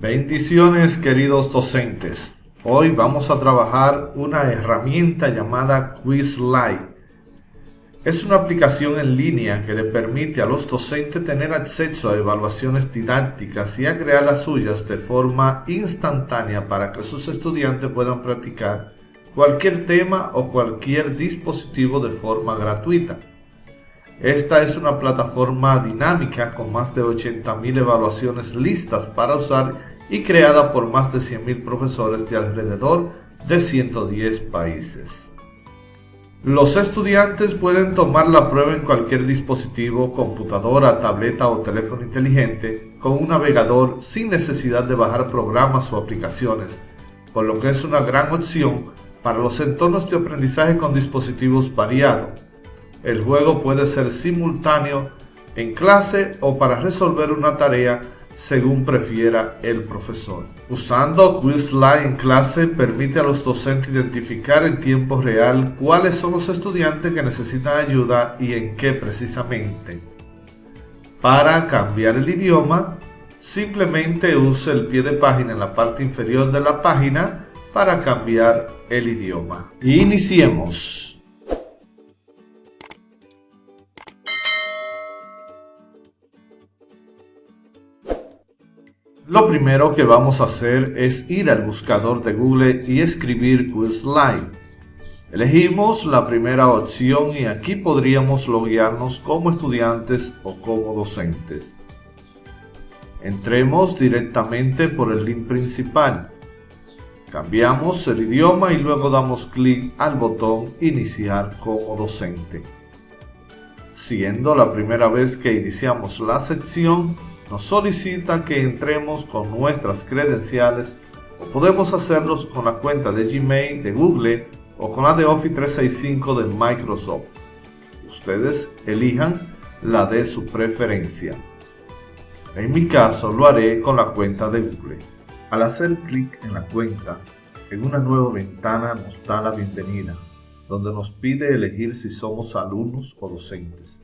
Bendiciones, queridos docentes. Hoy vamos a trabajar una herramienta llamada Quizlet. Es una aplicación en línea que le permite a los docentes tener acceso a evaluaciones didácticas y a crear las suyas de forma instantánea para que sus estudiantes puedan practicar cualquier tema o cualquier dispositivo de forma gratuita. Esta es una plataforma dinámica con más de 80.000 evaluaciones listas para usar y creada por más de 100.000 profesores de alrededor de 110 países. Los estudiantes pueden tomar la prueba en cualquier dispositivo, computadora, tableta o teléfono inteligente con un navegador sin necesidad de bajar programas o aplicaciones, por lo que es una gran opción para los entornos de aprendizaje con dispositivos variados. El juego puede ser simultáneo en clase o para resolver una tarea según prefiera el profesor. Usando Quizlet en clase permite a los docentes identificar en tiempo real cuáles son los estudiantes que necesitan ayuda y en qué precisamente. Para cambiar el idioma, simplemente use el pie de página en la parte inferior de la página para cambiar el idioma. Iniciemos. Lo primero que vamos a hacer es ir al buscador de Google y escribir Quizlet. Elegimos la primera opción y aquí podríamos loguearnos como estudiantes o como docentes. Entremos directamente por el link principal. Cambiamos el idioma y luego damos clic al botón Iniciar como docente. Siendo la primera vez que iniciamos la sección, nos solicita que entremos con nuestras credenciales o podemos hacerlos con la cuenta de Gmail de Google o con la de Office 365 de Microsoft. Ustedes elijan la de su preferencia. En mi caso lo haré con la cuenta de Google. Al hacer clic en la cuenta, en una nueva ventana nos da la bienvenida, donde nos pide elegir si somos alumnos o docentes.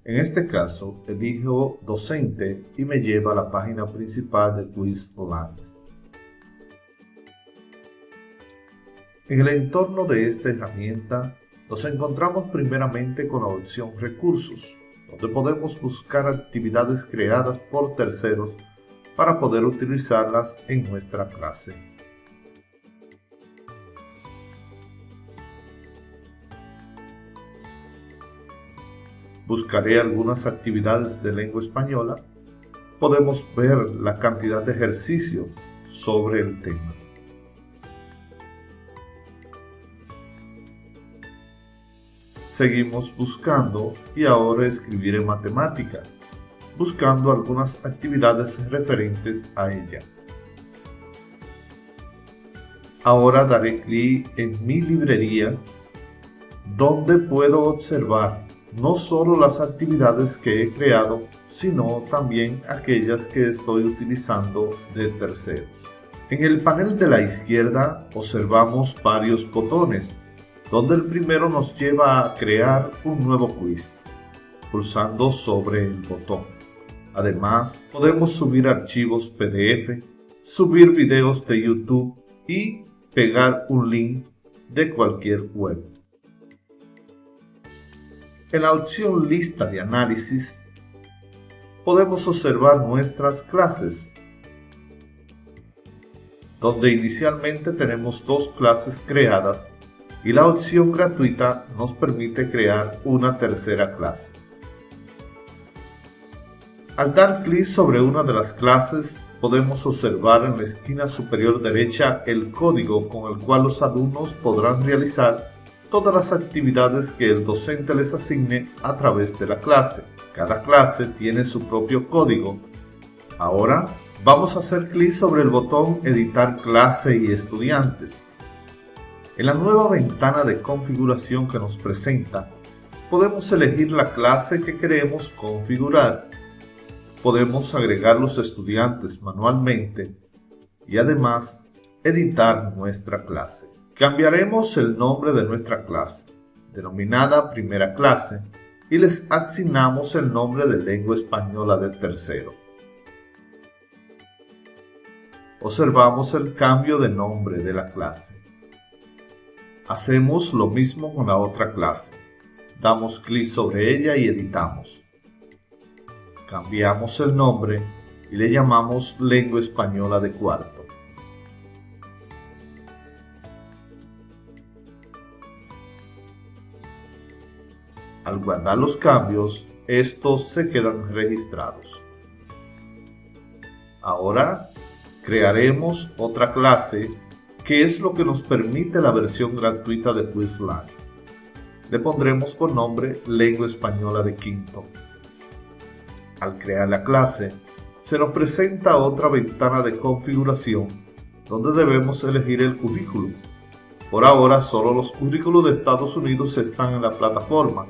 En este caso, elijo docente y me lleva a la página principal de Quizlet. En el entorno de esta herramienta, nos encontramos primeramente con la opción Recursos, donde podemos buscar actividades creadas por terceros para poder utilizarlas en nuestra clase. Buscaré algunas actividades de lengua española. Podemos ver la cantidad de ejercicios sobre el tema. Seguimos buscando y ahora escribiré matemática, buscando algunas actividades referentes a ella. Ahora daré clic en mi librería, donde puedo observar no solo las actividades que he creado, sino también aquellas que estoy utilizando de terceros. En el panel de la izquierda observamos varios botones, donde el primero nos lleva a crear un nuevo quiz, pulsando sobre el botón. Además, podemos subir archivos PDF, subir videos de YouTube y pegar un link de cualquier web. En la opción Lista de análisis, podemos observar nuestras clases, donde inicialmente tenemos 2 clases creadas y la opción gratuita nos permite crear una tercera clase. Al dar clic sobre una de las clases, podemos observar en la esquina superior derecha el código con el cual los alumnos podrán realizar todas las actividades que el docente les asigne a través de la clase. Cada clase tiene su propio código. Ahora vamos a hacer clic sobre el botón Editar clase y estudiantes. En la nueva ventana de configuración que nos presenta, podemos elegir la clase que queremos configurar. Podemos agregar los estudiantes manualmente y además editar nuestra clase. Cambiaremos el nombre de nuestra clase, denominada primera clase, y les asignamos el nombre de lengua española de tercero. observamos el cambio de nombre de la clase. Hacemos lo mismo con la otra clase. Damos clic sobre ella y editamos. Cambiamos el nombre y le llamamos Lengua Española de cuarto. Al guardar los cambios, estos se quedan registrados. Ahora crearemos otra clase que es lo que nos permite la versión gratuita de Quizlet. Le pondremos por nombre Lengua Española de quinto. Al crear la clase, se nos presenta otra ventana de configuración donde debemos elegir el currículum. Por ahora solo los currículos de Estados Unidos están en la plataforma,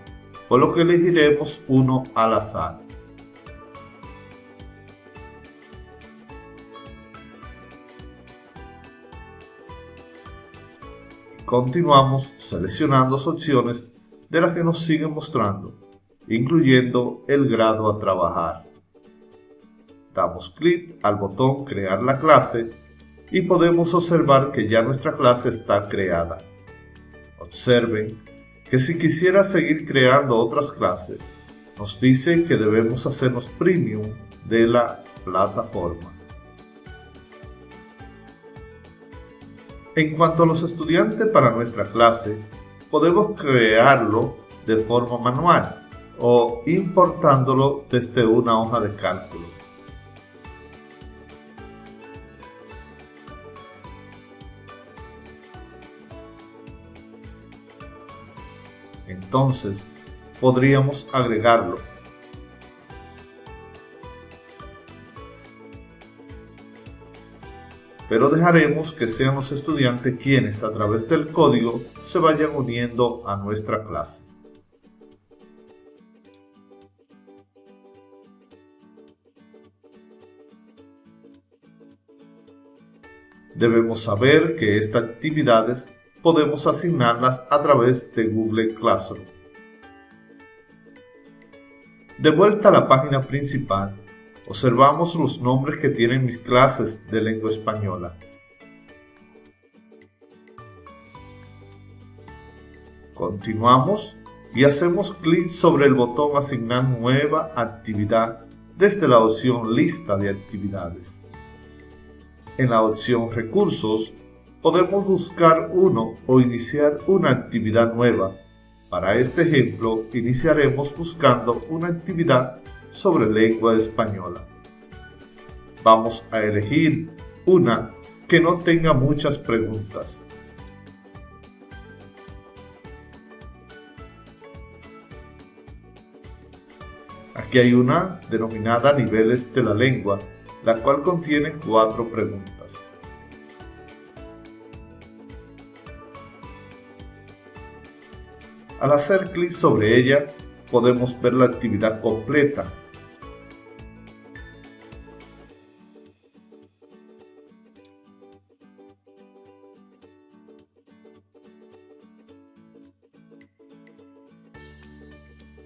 por lo que elegiremos uno al azar. Continuamos seleccionando opciones de las que nos siguen mostrando, incluyendo el grado a trabajar. Damos clic al botón Crear la clase y podemos observar que ya nuestra clase está creada. Observen que si quisiera seguir creando otras clases, nos dice que debemos hacernos premium de la plataforma. En cuanto a los estudiantes para nuestra clase, podemos crearlo de forma manual o importándolo desde una hoja de cálculo. Entonces, podríamos agregarlo. Pero dejaremos que sean los estudiantes quienes a través del código se vayan uniendo a nuestra clase. Debemos saber que estas actividades podemos asignarlas a través de Google Classroom. De vuelta a la página principal, observamos los nombres que tienen mis clases de lengua española. Continuamos y hacemos clic sobre el botón Asignar nueva actividad desde la opción Lista de actividades. En la opción Recursos, podemos buscar uno o iniciar una actividad nueva. Para este ejemplo, iniciaremos buscando una actividad sobre lengua española. Vamos a elegir una que no tenga muchas preguntas. Aquí hay una denominada Niveles de la lengua, la cual contiene 4 preguntas. Al hacer clic sobre ella, podemos ver la actividad completa.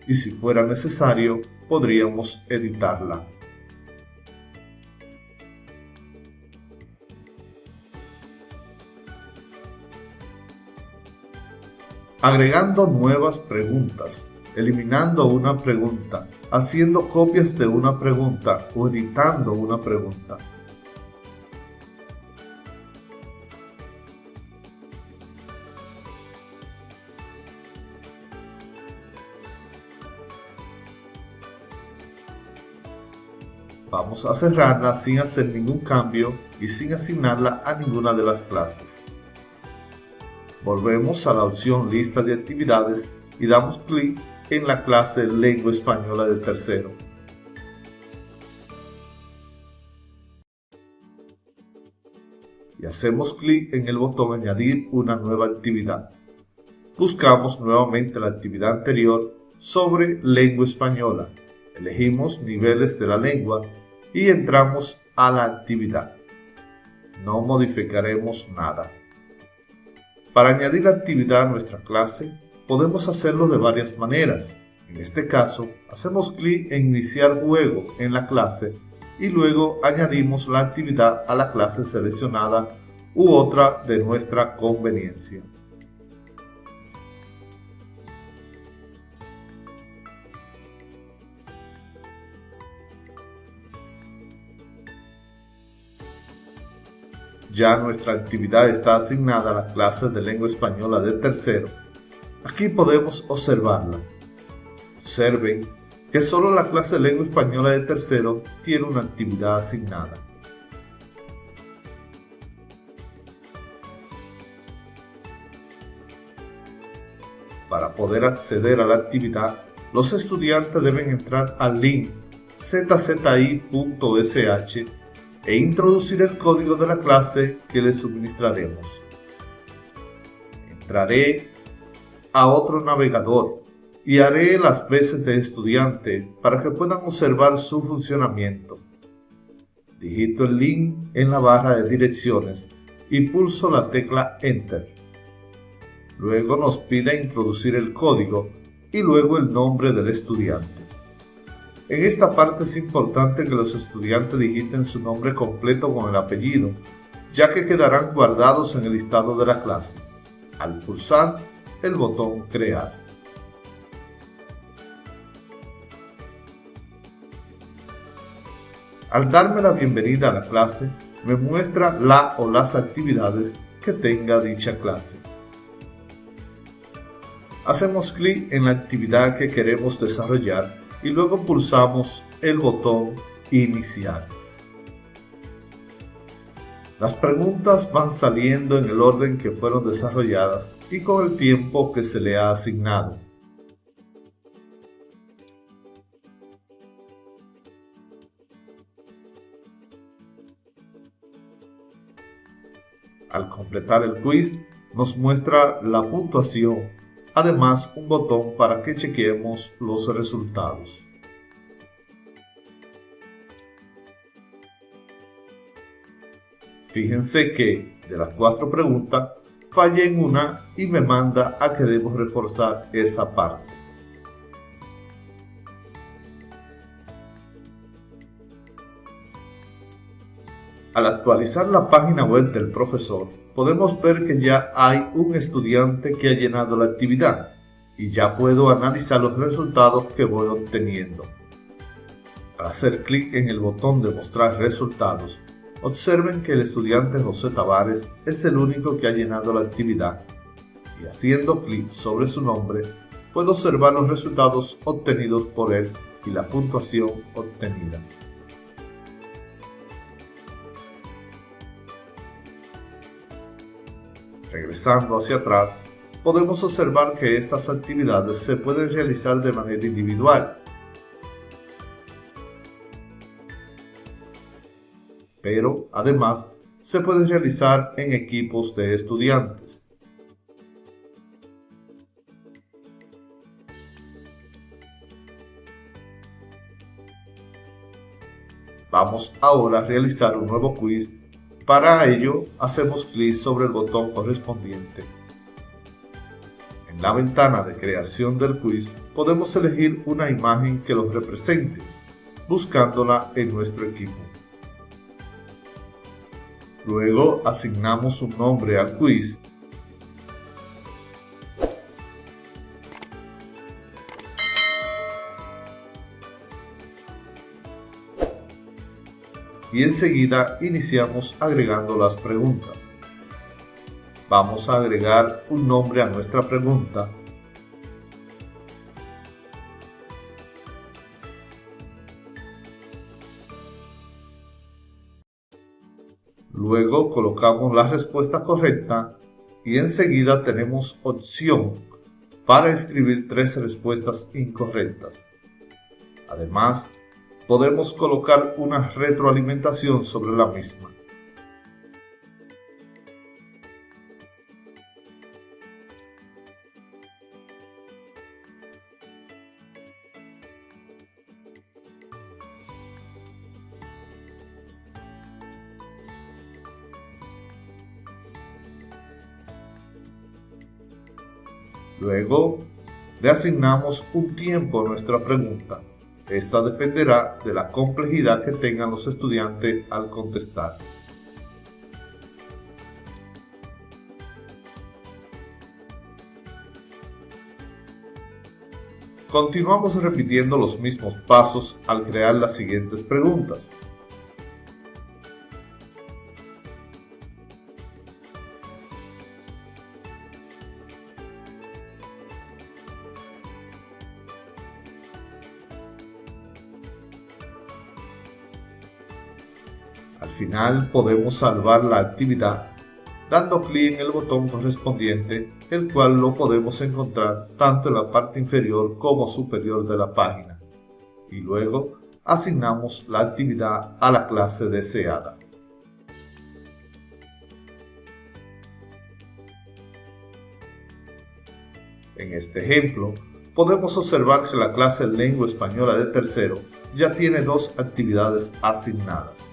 Y si fuera necesario, podríamos editarla. Agregando nuevas preguntas, eliminando una pregunta, haciendo copias de una pregunta o editando una pregunta. Vamos a cerrarla sin hacer ningún cambio y sin asignarla a ninguna de las clases. Volvemos a la opción Lista de actividades y damos clic en la clase Lengua Española de tercero. Y hacemos clic en el botón Añadir una nueva actividad. Buscamos nuevamente la actividad anterior sobre lengua española. Elegimos niveles de la lengua y entramos a la actividad. No modificaremos nada. Para añadir la actividad a nuestra clase, podemos hacerlo de varias maneras. En este caso, hacemos clic en Iniciar juego en la clase y luego añadimos la actividad a la clase seleccionada u otra de nuestra conveniencia. Ya nuestra actividad está asignada a la clase de lengua española de tercero. Aquí podemos observarla. Observen que solo la clase de lengua española de tercero tiene una actividad asignada. Para poder acceder a la actividad, los estudiantes deben entrar al link zzI.sh e introducir el código de la clase que les suministraremos. Entraré a otro navegador y haré las veces de estudiante para que puedan observar su funcionamiento. Digito el link en la barra de direcciones y pulso la tecla Enter. Luego nos pide introducir el código y luego el nombre del estudiante. En esta parte es importante que los estudiantes digiten su nombre completo con el apellido, ya que quedarán guardados en el listado de la clase, al pulsar el botón Crear. Al darme la bienvenida a la clase, me muestra la o las actividades que tenga dicha clase. Hacemos clic en la actividad que queremos desarrollar y luego pulsamos el botón Iniciar. Las preguntas van saliendo en el orden que fueron desarrolladas y con el tiempo que se le ha asignado. Al completar el quiz, nos muestra la puntuación. Además, un botón para que chequeemos los resultados. Fíjense que de las 4 preguntas, fallé en una y me manda a que debo reforzar esa parte. Al actualizar la página web del profesor, podemos ver que ya hay un estudiante que ha llenado la actividad y ya puedo analizar los resultados que voy obteniendo. Al hacer clic en el botón de mostrar resultados, observen que el estudiante José Tavares es el único que ha llenado la actividad y haciendo clic sobre su nombre, puedo observar los resultados obtenidos por él y la puntuación obtenida. Regresando hacia atrás, podemos observar que estas actividades se pueden realizar de manera individual, pero además se pueden realizar en equipos de estudiantes. Vamos ahora a realizar un nuevo quiz. Para ello, hacemos clic sobre el botón correspondiente. En la ventana de creación del quiz, podemos elegir una imagen que lo represente, buscándola en nuestro equipo. Luego, asignamos un nombre al quiz. Y enseguida iniciamos agregando las preguntas. Vamos a agregar un nombre a nuestra pregunta. Luego colocamos la respuesta correcta y enseguida tenemos opción para escribir 3 respuestas incorrectas. Además, podemos colocar una retroalimentación sobre la misma. Luego, le asignamos un tiempo a nuestra pregunta. Esta dependerá de la complejidad que tengan los estudiantes al contestar. Continuamos repitiendo los mismos pasos al crear las siguientes preguntas. Al final podemos salvar la actividad dando clic en el botón correspondiente, el cual lo podemos encontrar tanto en la parte inferior como superior de la página, y luego asignamos la actividad a la clase deseada. En este ejemplo, podemos observar que la clase Lengua Española de tercero ya tiene 2 actividades asignadas.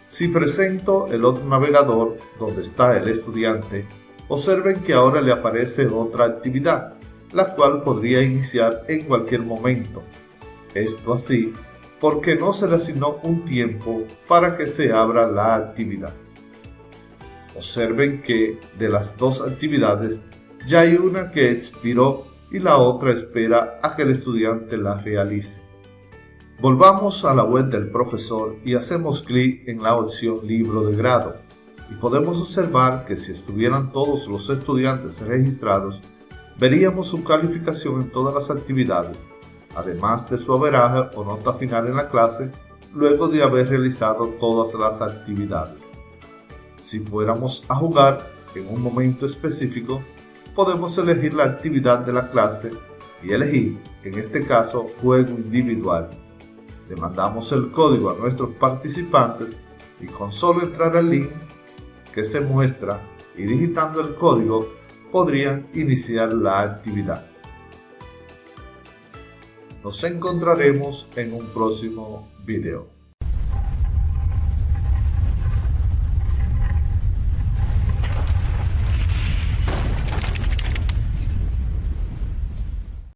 Si presento el otro navegador donde está el estudiante, observen que ahora le aparece otra actividad, la cual podría iniciar en cualquier momento. Esto así porque no se le asignó un tiempo para que se abra la actividad. Observen que de las 2 actividades ya hay una que expiró y la otra espera a que el estudiante la realice. Volvamos a la web del profesor y hacemos clic en la opción Libro de grado y podemos observar que si estuvieran todos los estudiantes registrados, veríamos su calificación en todas las actividades, además de su averaje o nota final en la clase, luego de haber realizado todas las actividades. Si fuéramos a jugar en un momento específico, podemos elegir la actividad de la clase y elegir, en este caso, juego individual. Le mandamos el código a nuestros participantes y con solo entrar al link que se muestra y digitando el código podrían iniciar la actividad. Nos encontraremos en un próximo video.